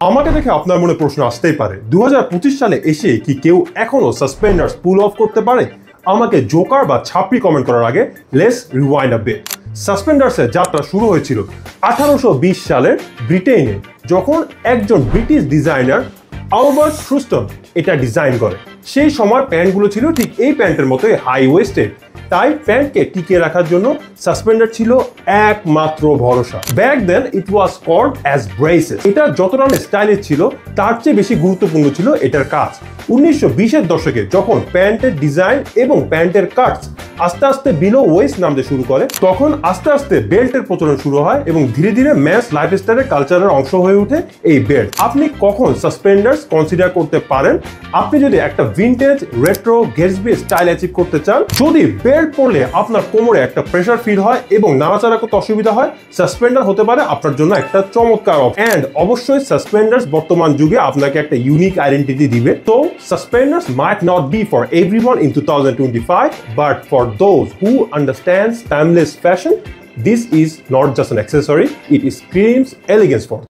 আমাকে দেখে আপনার মনে প্রশ্ন আসতেই পারে 2025 সালে এসে কি কেউ এখনো সাসপেন্ডার্স পুল অফ করতে পারে? আমাকে জোকার বা ছাপড়ি কমেন্ট করার আগে লেটস রিওয়াইন্ড আ বিট। সাসপেন্ডার্সের যাত্রা শুরু হয়েছিল 1820 সালের ব্রিটেনে, যখন একজন ব্রিটিশ ডিজাইনার আলবার্ট ট্রুস্টন এটা ডিজাইন করে। সেই সময় প্যান্টগুলো ছিল ঠিক এই প্যান্টের মতোই হাই ওয়েস্টেড, তাই প্যান্টকে টিকিয়ে রাখার জন্য সাসপেন্ডার ছিল একমাত্র ভরসা। Back then it was called as braces. এটা যতটা স্টাইলিশ ছিল তার চেয়ে বেশি গুরুত্বপূর্ণ ছিল এটার কাজ। 1920-এর দশকে যখন প্যান্টের ডিজাইন এবং প্যান্টের কাটস আস্তে আস্তে বিলো ওয়েস্ট নামতে শুরু করে, তখন আস্তে আস্তে বেল্টের প্রচলন শুরু হয় এবং ধীরে ধীরে ম্যাস লাইফস্টাইলের কালচারের অংশ হয়ে ওঠে এই বেল্ট। আপনি কখন সাসপেন্ডার্স কনসিডার করতে পারেন? আপনি যদি একটা ভিনটেজ রেট্রো গেটসবি স্টাইল অ্যাচিভ করতে চান, যদি বেল্ট পরলে আপনার কোমরে একটা প্রেসার ফিল হয় এবং নাড়াচাড়া করতে অসুবিধা হয়, সাসপেন্ডার হতে পারে আপনার জন্য একটা চমৎকার অপশন। এন্ড অবশ্যই সাসপেন্ডার্স বর্তমান যুগে আপনাকে একটা ইউনিক আইডেন্টিটি দিবে। তো suspenders might not be for everyone in 2025, but for those who understands timeless fashion, this is not just an accessory, it screams elegance for